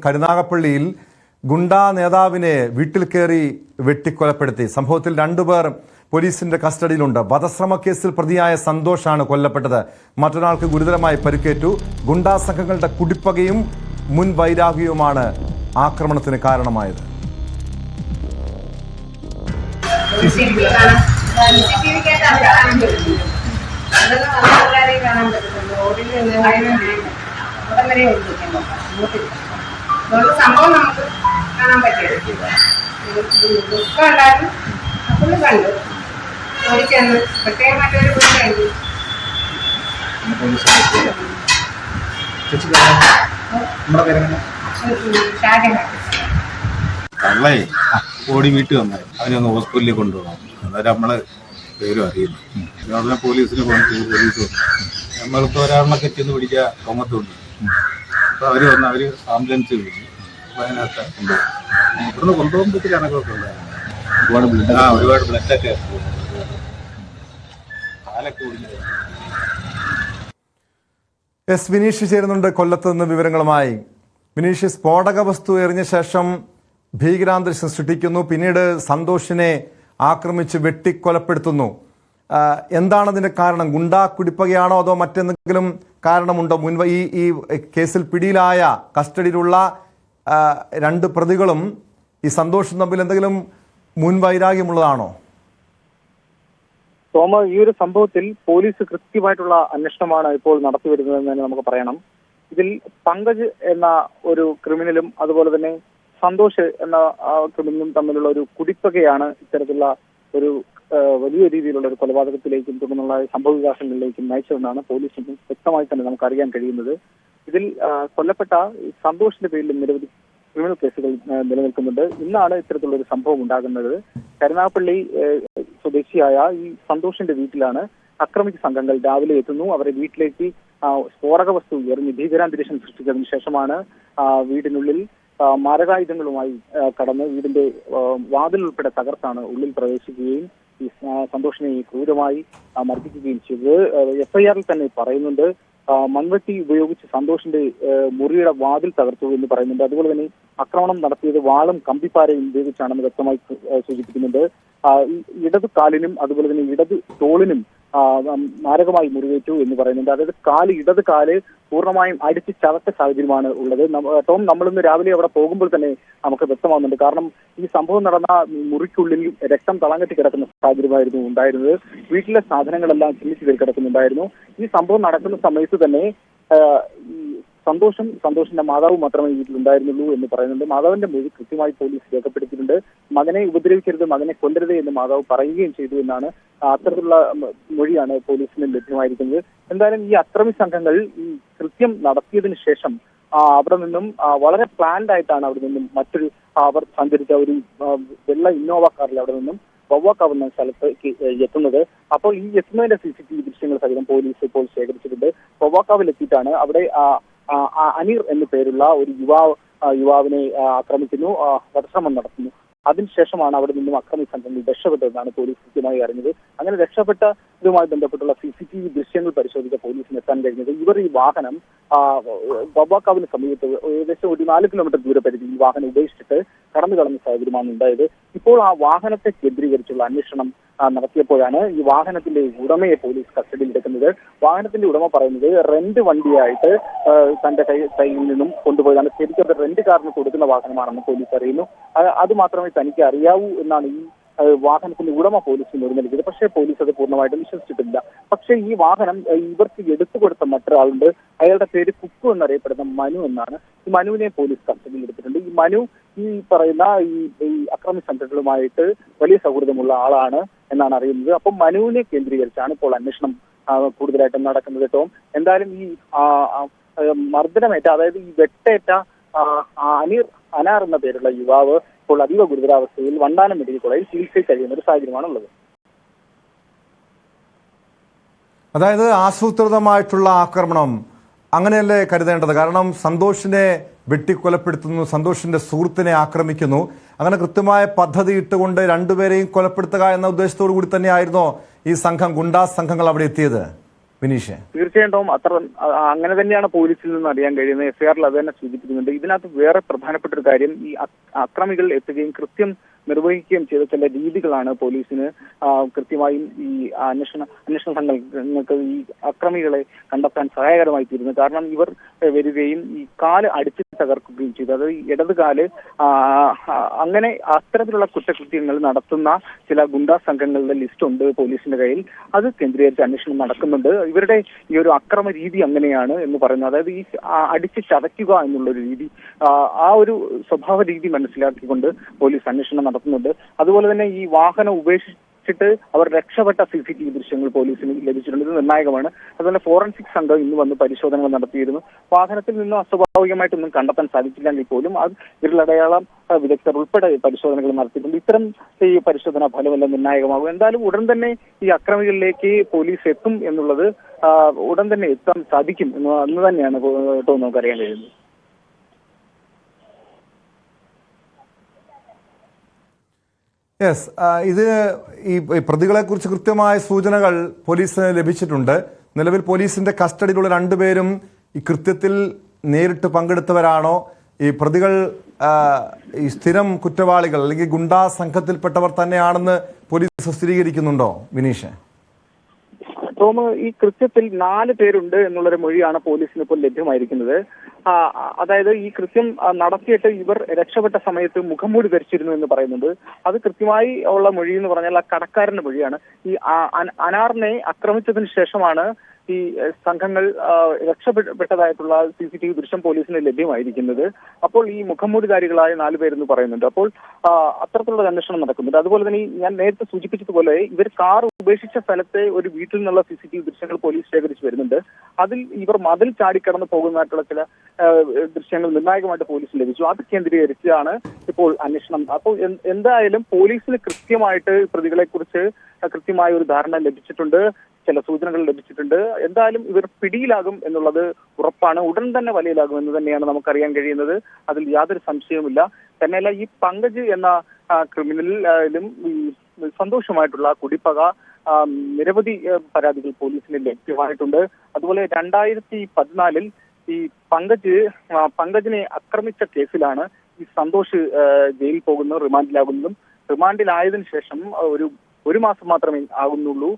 കരുനാഗപ്പള്ളിയിൽ ഗുണ്ടാ നേതാവിനെ വീട്ടിൽ കയറി വെട്ടിക്കൊലപ്പെടുത്തി. സംഭവത്തിൽ 2 പേർ പോലീസിന്റെ കസ്റ്റഡിയിലുണ്ട്. വധശ്രമ കേസിൽ പ്രതിയായ സന്തോഷാണ് കൊല്ലപ്പെട്ടത്. മറ്റൊരാൾക്ക് ഗുരുതരമായി പരിക്കേറ്റു. ഗുണ്ടാ സംഘങ്ങളുടെ കുടിപ്പകയും മുൻ വൈരാഗ്യവുമാണ് ആക്രമണത്തിന് കാരണമായത്. സംഭവം നമുക്ക് കാണാൻ പറ്റിയത് ദുഃഖം ഉണ്ടായിരുന്നു. അപ്പോഴും കണ്ടു ഓടിച്ചെന്ന് പ്രത്യേകം മറ്റൊരു കണ്ടു. കള്ളേ ഓടി വീട്ടിൽ വന്നായി അവനെ ഒന്ന് ഹോസ്പിറ്റലിൽ കൊണ്ടുപോകണം. അന്നേരം നമ്മള് പേരും അറിയുന്നു. ഉടനെ പോലീസിന് പോലീസ് വന്നു. നമ്മൾക്ക് ഒരാളിനൊക്കെ ചെന്ന് പിടിക്കാൻ കൊങ്ങത്തുണ്ട്. അപ്പോൾ അവര് വന്ന് അവര് ആംബുലൻസ് വിളിച്ചു. അതിനകത്ത് കൊണ്ടുപോകും. ഇവിടുന്ന് കൊണ്ടുപോകുമ്പോഴത്തേക്ക് കണക്കൊക്കെ ഉണ്ടായിരുന്നു. ഒരുപാട് ബ്ലഡൊക്കെ കാലൊക്കെ ഓടിഞ്ഞത്. എസ് വിനീഷ് ചേരുന്നുണ്ട് കൊല്ലത്ത് നിന്ന് വിവരങ്ങളുമായി. വിനീഷ്, സ്ഫോടക വസ്തു എറിഞ്ഞ ശേഷം ഭീകരാന്തരീക്ഷം സൃഷ്ടിക്കുന്നു, പിന്നീട് സന്തോഷിനെ ആക്രമിച്ച് വെട്ടിക്കൊലപ്പെടുത്തുന്നു. എന്താണ് അതിന്റെ കാരണം? ഗുണ്ടാ കുടിപ്പകയാണോ അതോ മറ്റെന്തെങ്കിലും കാരണമുണ്ടോ? ഈ കേസിൽ പിടിയിലായ കസ്റ്റഡിയിലുള്ള 2 പ്രതികളും ഈ സന്തോഷും തമ്മിൽ എന്തെങ്കിലും മുൻവൈരാഗ്യമുള്ളതാണോ? തോമ, ഈ ഒരു സംഭവത്തിൽ പോലീസ് കൃത്യമായിട്ടുള്ള അന്വേഷണമാണ് ഇപ്പോൾ നടത്തിവരുന്നതെന്ന് തന്നെ നമുക്ക് പറയണം. ഇതിൽ പങ്കജ് എന്ന ഒരു ക്രിമിനലും അതുപോലെ തന്നെ സന്തോഷ് എന്ന ക്രിമിനലും തമ്മിലുള്ള ഒരു കുടിപ്പകയാണ് ഇത്തരത്തിലുള്ള ഒരു വലിയ രീതിയിലുള്ള ഒരു കൊലപാതകത്തിലേക്കും തുടർന്നുള്ള സംഭവ വികാസങ്ങളിലേക്കും നയിച്ചതെന്നാണ് പോലീസിന് വ്യക്തമായി തന്നെ നമുക്ക് അറിയാൻ കഴിയുന്നത്. ഇതിൽ കൊല്ലപ്പെട്ട സന്തോഷിന്റെ പേരിൽ നിരവധി ക്രിമിനൽ കേസുകൾ നിലനിൽക്കുന്നുണ്ട്. ഇന്നാണ് ഇത്തരത്തിലുള്ള ഒരു സംഭവം ഉണ്ടാകുന്നത്. കരുനാഗപ്പള്ളി സ്വദേശിയായ ഈ സന്തോഷിന്റെ വീട്ടിലാണ് ആക്രമിച്ച സംഘങ്ങൾ രാവിലെ എത്തുന്നു. അവരെ വീട്ടിലേക്ക് സ്ഫോടക വസ്തു എറിഞ്ഞ് ഭീകരാന്തരീക്ഷം സൃഷ്ടിച്ചതിന് ശേഷമാണ് വീടിനുള്ളിൽ മാരകായുധങ്ങളുമായി കടന്ന് വീടിന്റെ വാതിൽ ഉൾപ്പെടെ തകർത്താണ് ഉള്ളിൽ പ്രവേശിക്കുകയും ഈ സന്തോഷിനെ ക്രൂരമായി മർദ്ദിക്കുകയും ചെയ്തത്. FIR-ൽ തന്നെ പറയുന്നുണ്ട്. മൺവെട്ടി ഉപയോഗിച്ച് സന്തോഷിന്റെ മുറിയുടെ വാതിൽ തകർത്തു എന്ന് പറയുന്നുണ്ട്. അതുപോലെ തന്നെ ആക്രമണം നടത്തിയത് വാളും കമ്പിപ്പാരയും ഉപയോഗിച്ചാണെന്ന് വ്യക്തമായി സൂചിപ്പിക്കുന്നുണ്ട്. ഇടത് കാലിനും അതുപോലെ തന്നെ ഇടത് തോളിനും മാരകമായി മുറിവേറ്റു എന്ന് പറയുന്നുണ്ട്. അതായത് ഇടത് കാല് പൂർണ്ണമായും അടിച്ച് ചതച്ച സാഹചര്യമാണ് ഉള്ളത്. ടോം, നമ്മളിന്ന് രാവിലെ അവിടെ പോകുമ്പോൾ തന്നെ നമുക്ക് വ്യക്തമാകുന്നുണ്ട്. കാരണം ഈ സംഭവം നടന്ന മുറിക്കുള്ളിൽ രക്തം തളങ്കെട്ടി കിടക്കുന്ന സാഹചര്യമായിരുന്നു ഉണ്ടായിരുന്നത്. വീട്ടിലെ സാധനങ്ങളെല്ലാം ചിന്നിച്ച് കിടക്കുന്നുണ്ടായിരുന്നു. ഈ സംഭവം നടക്കുന്ന സമയത്ത് തന്നെ സന്തോഷിന്റെ മാതാവ് മാത്രമേ വീട്ടിലുണ്ടായിരുന്നുള്ളൂ എന്ന് പറയുന്നുണ്ട്. മാതാവിന്റെ മൊഴി കൃത്യമായി പോലീസ് രേഖപ്പെടുത്തിയിട്ടുണ്ട്. മകനെ ഉപദ്രവിക്കരുത്, മകനെ കൊല്ലരുത് എന്ന് മാതാവ് പറയുകയും ചെയ്തു എന്നാണ്. അത്തരത്തിലുള്ള മൊഴിയാണ് പോലീസിന് ലഭ്യമായിരിക്കുന്നത്. എന്തായാലും ഈ അക്രമി സംഘങ്ങൾ ഈ കൃത്യം നടത്തിയതിനു ശേഷം അവിടെ നിന്നും വളരെ പ്ലാൻഡ് ആയിട്ടാണ് അവിടെ നിന്നും അവർ സഞ്ചരിച്ച ഒരു വെള്ള ഇന്നോവ കാറിൽ അവിടെ നിന്നും വവ്വാക്കാവ് എന്ന സ്ഥലത്തേക്ക് എത്തുന്നത്. അപ്പോൾ ഈ എത്തുന്നതിന്റെ CCTV ദൃശ്യങ്ങൾ സഹിതം പോലീസ് ഇപ്പോൾ ശേഖരിച്ചിട്ടുണ്ട്. വവ്വാക്കാവിൽ എത്തിയിട്ടാണ് അവിടെ അനീർ എന്നു പേരുള്ള ഒരു യുവാവിനെ ആക്രമിക്കുന്നു, വധശ്രമം നടത്തുന്നു. അതിനുശേഷമാണ് അവിടെ നിന്നും അക്രമി സംഘങ്ങൾ രക്ഷപ്പെട്ടതെന്നാണ് പോലീസ് കൃത്യമായി അറിഞ്ഞത്. അങ്ങനെ രക്ഷപ്പെട്ടതുമായി ബന്ധപ്പെട്ടുള്ള CCTV ദൃശ്യങ്ങൾ പരിശോധിച്ച പോലീസിന് എത്താൻ കഴിഞ്ഞത് ഇവർ ഈ വാഹനം വവ്വാക്കാവിന് സമീപത്ത് ഏകദേശം ഒരു 4 കിലോമീറ്റർ ദൂരപരിധി ഈ വാഹനം ഉപേക്ഷിച്ചിട്ട് കടന്നു കളഞ്ഞ സാഹചര്യമാണ് ഉണ്ടായത്. ഇപ്പോൾ ആ വാഹനത്തെ കേന്ദ്രീകരിച്ചുള്ള അന്വേഷണം നടത്തിയപ്പോഴാണ് ഈ വാഹനത്തിന്റെ ഉടമയെ പോലീസ് കസ്റ്റഡിയിൽ എടുക്കുന്നത്. വാഹനത്തിന്റെ ഉടമ പറയുന്നത് റെന്റ് വണ്ടിയായിട്ട് തന്റെ കയ്യിൽ നിന്നും കൊണ്ടുപോയതാണ്. ശരിക്കും അത് റെന്റ് കാറിന് കൊടുക്കുന്ന വാഹനമാണെന്ന് പോലീസ് അറിയുന്നു. അത് മാത്രമേ തനിക്ക് അറിയാവൂ എന്നാണ് ഈ വാഹനത്തിന്റെ ഉടമ പോലീസിന് മൊഴി നൽകിയത്. പക്ഷേ പോലീസ് അത് പൂർണ്ണമായിട്ടും വിശ്വസിച്ചിട്ടില്ല. പക്ഷേ ഈ വാഹനം ഇവർക്ക് എടുത്തു കൊടുത്ത മറ്റൊരാളുണ്ട്. അയാളുടെ പേര് കുക്കു എന്നറിയപ്പെടുന്ന മനു എന്നാണ്. ഈ മനുവിനെ പോലീസ് കസ്റ്റഡിയിൽ എടുത്തിട്ടുണ്ട്. ഈ മനു ഈ പറയുന്ന ഈ അക്രമി സംഘങ്ങളുമായിട്ട് വലിയ സൗഹൃദമുള്ള ആളാണ് എന്നാണ് അറിയുന്നത്. അപ്പം മനുവിനെ കേന്ദ്രീകരിച്ചാണ് ഇപ്പോൾ അന്വേഷണം കൂടുതലായിട്ടും നടക്കുന്നത്. ടോം, എന്തായാലും ഈ മർദ്ദനമേറ്റ, അതായത് ഈ വെട്ടേറ്റ അനാർ എന്ന പേരുള്ള യുവാവ് ഇപ്പോൾ അതീവ ഗുരുതരാവസ്ഥയിൽ വണ്ടാനം മെഡിക്കൽ കോളേജിൽ ചികിത്സയിൽ കഴിയുന്ന ഒരു സാഹചര്യമാണുള്ളത്. അതായത് ആസൂത്രിതമായിട്ടുള്ള ആക്രമണം അങ്ങനെയല്ലേ കരുതേണ്ടത്? കാരണം സന്തോഷിനെ വെട്ടിക്കൊലപ്പെടുത്തുന്നു, സന്തോഷിന്റെ സുഹൃത്തിനെ ആക്രമിക്കുന്നു. അങ്ങനെ കൃത്യമായ പദ്ധതി ഇട്ടുകൊണ്ട് 2 പേരെയും കൊലപ്പെടുത്തുക എന്ന ഉദ്ദേശത്തോടു കൂടി തന്നെയായിരുന്നോ ഈ ഗുണ്ടാ സംഘങ്ങൾ അവിടെ എത്തിയത്? വിനീഷ്? തീർച്ചയായിട്ടും അങ്ങനെ തന്നെയാണ് പോലീസിൽ നിന്ന് അറിയാൻ കഴിയുന്നത്. എഫ്ഐആറിൽ അത് തന്നെ സൂചിപ്പിക്കുന്നുണ്ട്. ഇതിനകത്ത് വേറെ പ്രധാനപ്പെട്ട ഒരു കാര്യം, ഈ അക്രമികൾ എത്തുകയും കൃത്യം നിർവഹിക്കുകയും ചെയ്ത ചില രീതികളാണ് പോലീസിന് കൃത്യമായും ഈ അന്വേഷണ സംഘങ്ങൾക്ക് ഈ അക്രമികളെ കണ്ടെത്താൻ സഹായകരമായി തീരുന്നത്. കാരണം ഇവർ വരികയും ഈ കാല് അടിച്ച് തകർക്കുകയും ചെയ്തു. അത് ഇടതുകാല് അങ്ങനെ അത്തരത്തിലുള്ള കുറ്റകൃത്യങ്ങൾ നടത്തുന്ന ചില ഗുണ്ടാ സംഘങ്ങളുടെ ലിസ്റ്റ് ഉണ്ട് പോലീസിന്റെ കയ്യിൽ. അത് കേന്ദ്രീകരിച്ച് അന്വേഷണം നടക്കുന്നുണ്ട്. ഇവരുടെ ഈ ഒരു അക്രമ രീതി അങ്ങനെയാണ് എന്ന് പറയുന്നത്. അതായത് ഈ അടിച്ച് ചതയ്ക്കുക എന്നുള്ളൊരു രീതി, ആ ഒരു സ്വഭാവ രീതി മനസ്സിലാക്കിക്കൊണ്ട് പോലീസ് അന്വേഷണം നടത്തുന്നുണ്ട്. അതുപോലെ തന്നെ ഈ വാഹനം ഉപേക്ഷിച്ചിട്ട് അവർ രക്ഷപ്പെട്ട CCTV ദൃശ്യങ്ങൾ പോലീസിന് ലഭിച്ചിട്ടുണ്ട്. ഇത് നിർണായകമാണ്. അതുപോലെ ഫോറൻസിക് സംഘം ഇന്ന് വന്ന് പരിശോധനകൾ നടത്തിയിരുന്നു. വാഹനത്തിൽ നിന്നും അസ്വാഭാവികമായിട്ടൊന്നും കണ്ടെത്താൻ സാധിച്ചില്ലെങ്കിൽ പോലും അത് വിരലടയാളം വിദഗ്ധർ ഉൾപ്പെടെ പരിശോധനകൾ നടത്തിയിട്ടുണ്ട്. ഇത്തരം ഈ പരിശോധനാ ഫലമെല്ലാം നിർണായകമാകും. എന്തായാലും ഉടൻ തന്നെ ഈ അക്രമികളിലേക്ക് പോലീസ് എത്തും എന്നുള്ളത് ഉടൻ തന്നെ എത്താൻ സാധിക്കും എന്ന് തന്നെയാണ് നമുക്കറിയാൻ കഴിയുന്നത്. യെസ്, ഇത് ഈ പ്രതികളെ കുറിച്ച് കൃത്യമായ സൂചനകൾ പോലീസിന് ലഭിച്ചിട്ടുണ്ട്. നിലവിൽ പോലീസിന്റെ കസ്റ്റഡിയിലുള്ള രണ്ടുപേരും ഈ കൃത്യത്തിൽ നേരിട്ട് പങ്കെടുത്തവരാണോ? ഈ പ്രതികൾ ഈ സ്ഥിരം കുറ്റവാളികൾ അല്ലെങ്കിൽ ഗുണ്ടാ സംഘത്തിൽപ്പെട്ടവർ തന്നെയാണെന്ന് പോലീസ് സ്ഥിരീകരിക്കുന്നുണ്ടോ വിനീഷ്? ടോം, ഈ കൃത്യത്തിൽ 4 പേരുണ്ട് എന്നുള്ളൊരു മൊഴിയാണ് പോലീസിന് ഇപ്പോൾ ലഭ്യമായിരിക്കുന്നത്. അതായത് ഈ കൃത്യം നടത്തിയിട്ട് ഇവർ രക്ഷപ്പെട്ട സമയത്ത് മുഖംമൂടി ധരിച്ചിരുന്നു എന്ന് പറയുന്നുണ്ട്. അത് കൃത്യമായി ഉള്ള മൊഴി എന്ന് പറഞ്ഞാൽ ആ കടക്കാരന്റെ മൊഴിയാണ്. ഈ അനാറിനെ ആക്രമിച്ചതിന് ശേഷമാണ് ഈ സംഘങ്ങൾ രക്ഷപ്പെട്ടതായിട്ടുള്ള CCTV ദൃശ്യം പോലീസിന് ലഭ്യമായിരിക്കുന്നത്. അപ്പോൾ ഈ മുഖംമൂടിധാരികളായ 4 പേരെന്ന് പറയുന്നുണ്ട്. അപ്പോൾ അത്തരത്തിലുള്ള അന്വേഷണം നടക്കുന്നുണ്ട്. അതുപോലെ തന്നെ ഞാൻ നേരത്തെ സൂചിപ്പിച്ചതുപോലെ ഇവർ കാർ ഉപേക്ഷിച്ച സ്ഥലത്തെ ഒരു വീട്ടിൽ നിന്നുള്ള CCTV ദൃശ്യങ്ങൾ പോലീസ് ശേഖരിച്ചു വരുന്നുണ്ട്. അതിൽ ഇവർ മതിൽ ചാടിക്കടന്ന് പോകുന്നതായിട്ടുള്ള ചില ദൃശ്യങ്ങൾ നിർണായകമായിട്ട് പോലീസിന് ലഭിച്ചു. അത് കേന്ദ്രീകരിച്ചാണ് ഇപ്പോൾ അന്വേഷണം. അപ്പോൾ എന്തായാലും പോലീസിന് കൃത്യമായിട്ട് പ്രതികളെ കുറിച്ച് കൃത്യമായ ഒരു ധാരണ ലഭിച്ചിട്ടുണ്ട്, ചില സൂചനകൾ ലഭിച്ചിട്ടുണ്ട്. എന്തായാലും ഇവർ പിടിയിലാകും എന്നുള്ളത് ഉറപ്പാണ്. ഉടൻ തന്നെ വലയിലാകും എന്ന് തന്നെയാണ് നമുക്കറിയാൻ കഴിയുന്നത്. അതിൽ യാതൊരു സംശയവുമില്ല. തന്നെയല്ല, ഈ പങ്കജ് എന്ന ക്രിമിനലിലും ഈ സന്തോഷമായിട്ടുള്ള കുടിപ്പക നിരവധി പരാതികൾ പോലീസിന് ലഭ്യമായിട്ടുണ്ട്. അതുപോലെ 2014 ഈ പങ്കജിനെ ആക്രമിച്ച കേസിലാണ് ഈ സന്തോഷ് ജയിലിൽ പോകുന്നതും റിമാൻഡിലാകുന്നതും. റിമാൻഡിലായതിനു ശേഷം ഒരു മാസം മാത്രമേ ആകുന്നുള്ളൂ.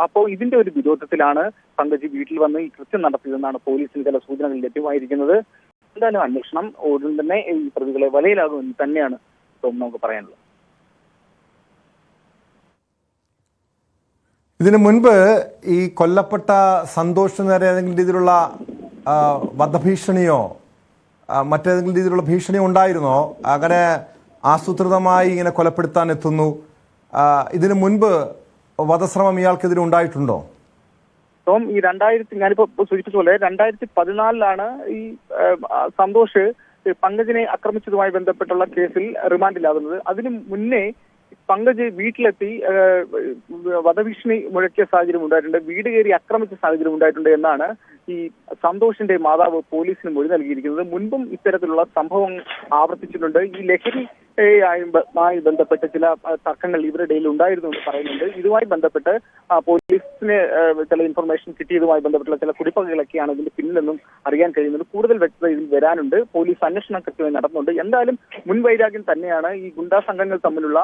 അപ്പോൾ ഇതിന്റെ ഒരു വിരോധത്തിലാണ് പങ്കജ് വീട്ടിൽ വന്ന് ഈ കൃത്യം നടത്തിയതെന്നാണ് പോലീസിന് ചില സൂചനകൾ ലഭ്യമായിരിക്കുന്നത്. എന്തായാലും അന്വേഷണം ഉടൻ തന്നെ ഈ പ്രതികളെ വലയിലാകുമെന്ന് തന്നെയാണ് നമുക്ക് പറയാനുള്ളത്. ഇതിനു മുൻപ് ഈ കൊല്ലപ്പെട്ട സന്തോഷിന് നേരെ ഏതെങ്കിലും രീതിയിലുള്ള വധഭീഷണിയോ മറ്റേതെങ്കിലും രീതിയിലുള്ള ഭീഷണിയോ ഉണ്ടായിരുന്നോ? അങ്ങനെ ആസൂത്രിതമായി ഇങ്ങനെ കൊലപ്പെടുത്താൻ എത്തുന്നു. ഇതിനു മുൻപ് വധശ്രമം ഇയാൾക്കെതിരെ ഉണ്ടായിട്ടുണ്ടോ? ഈ ഞാനിപ്പോ സൂചിപ്പിച്ച പോലെ 2014 ഈ സന്തോഷ് പങ്കജിനെ ആക്രമിച്ചതുമായി ബന്ധപ്പെട്ടുള്ള കേസിൽ റിമാൻഡിലാകുന്നത്. അതിനു മുന്നേ പങ്കജ് വീട്ടിലെത്തി വധഭീഷണി മുഴക്കിയ സാഹചര്യം ഉണ്ടായിട്ടുണ്ട്, വീട് കയറി ആക്രമിച്ച സാഹചര്യം ഉണ്ടായിട്ടുണ്ട് എന്നാണ് ഈ സന്തോഷിന്റെ മാതാവ് പോലീസിന് മൊഴി നൽകിയിരിക്കുന്നത്. മുൻപും ഇത്തരത്തിലുള്ള സംഭവം ആവർത്തിച്ചിട്ടുണ്ട്. ഈ ലഹരിയുമായി ബന്ധപ്പെട്ട് ചില തർക്കങ്ങൾ ഇവരുടെ ഇടയിൽ ഉണ്ടായിരുന്നു എന്ന് പറയുന്നുണ്ട്. ഇതുമായി ബന്ധപ്പെട്ട് പോലീസിന് ചില ഇൻഫർമേഷൻ കിട്ടിയതുമായി ബന്ധപ്പെട്ടുള്ള ചില കുടിപ്പകകളൊക്കെയാണ് ഇതിന്റെ പിന്നിലെന്നും അറിയാൻ കഴിയുന്നത്. കൂടുതൽ വ്യക്തത ഇതിൽ വരാനുണ്ട്. പോലീസ് അന്വേഷണം കൃത്യമായി നടത്തുന്നുണ്ട്. എന്തായാലും മുൻവൈരാഗ്യം തന്നെയാണ് ഈ ഗുണ്ടാ സംഘങ്ങൾ തമ്മിലുള്ള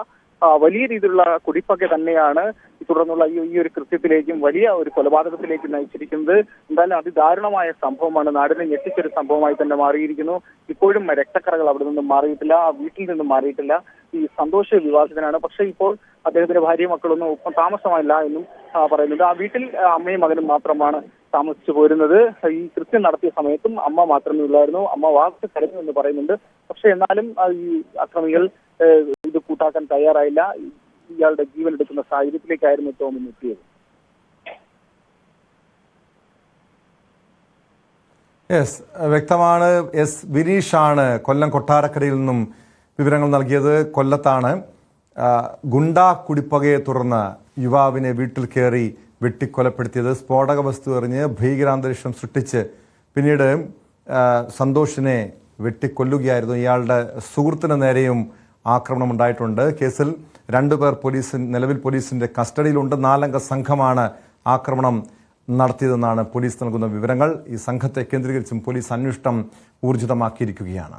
വലിയ രീതിയിലുള്ള കുടിപ്പക തന്നെയാണ് തുടർന്നുള്ള ഈ ഒരു കൃത്യത്തിലേക്കും വലിയ ഒരു കൊലപാതകത്തിലേക്കും നയിച്ചിരിക്കുന്നത്. എന്തായാലും അതിദാരുണമായ സംഭവമാണ്. നാടിനെ ഞെട്ടിച്ചൊരു സംഭവമായി തന്നെ മാറിയിരിക്കുന്നു. ഇപ്പോഴും രക്തക്കറകൾ അവിടെ നിന്നും മാറിയിട്ടില്ല, ആ വീട്ടിൽ നിന്നും മാറിയിട്ടില്ല. ഈ സന്തോഷ വിവാഹിതനാണ്. പക്ഷെ ഇപ്പോൾ അദ്ദേഹത്തിന്റെ ഭാര്യയും മക്കളൊന്നും ഒപ്പം താമസമല്ല എന്നും പറയുന്നുണ്ട്. ആ വീട്ടിൽ അമ്മയും മകനും മാത്രമാണ് താമസിച്ചു പോരുന്നത്. ഈ കൃത്യം നടത്തിയ സമയത്തും അമ്മ മാത്രമേ ഉള്ളായിരുന്നു. അമ്മ വാക്ക് കരഞ്ഞു എന്ന് പറയുന്നുണ്ട്. പക്ഷെ എന്നാലും ഈ അക്രമികൾ ഇത് കൂട്ടാക്കാൻ തയ്യാറായില്ല. ഇയാളുടെ ജീവൻ എടുക്കുന്ന സാഹചര്യത്തിലേക്കായിരുന്നു ടോമിൻ എത്തിയത്. യെസ്, വ്യക്തമാണ്. വിനീഷാണ് കൊല്ലം കൊട്ടാരക്കരയിൽ നിന്നും വിവരങ്ങൾ നൽകിയത്. കൊല്ലത്താണ് ഗുണ്ടാ കുടിപ്പകയെ തുടർന്ന് യുവാവിനെ വീട്ടിൽ കയറി വെട്ടിക്കൊലപ്പെടുത്തിയത്. സ്ഫോടക വസ്തു എറിഞ്ഞ് ഭീകരാന്തരീക്ഷം സൃഷ്ടിച്ച് പിന്നീട് സന്തോഷിനെ വെട്ടിക്കൊല്ലുകയായിരുന്നു. ഇയാളുടെ സുഹൃത്തിന് നേരെയും ആക്രമണം ഉണ്ടായിട്ടുണ്ട്. കേസിൽ 2 പേർ നിലവിൽ പോലീസിന്റെ കസ്റ്റഡിയിലുണ്ട്. 4 അംഗ സംഘമാണ് ആക്രമണം നടത്തിയതെന്നാണ് പോലീസ് നൽകുന്ന വിവരങ്ങൾ. ഈ സംഘത്തെ കേന്ദ്രീകരിച്ചും പോലീസ് അന്വേഷണം ഊർജിതമാക്കിയിരിക്കുകയാണ്.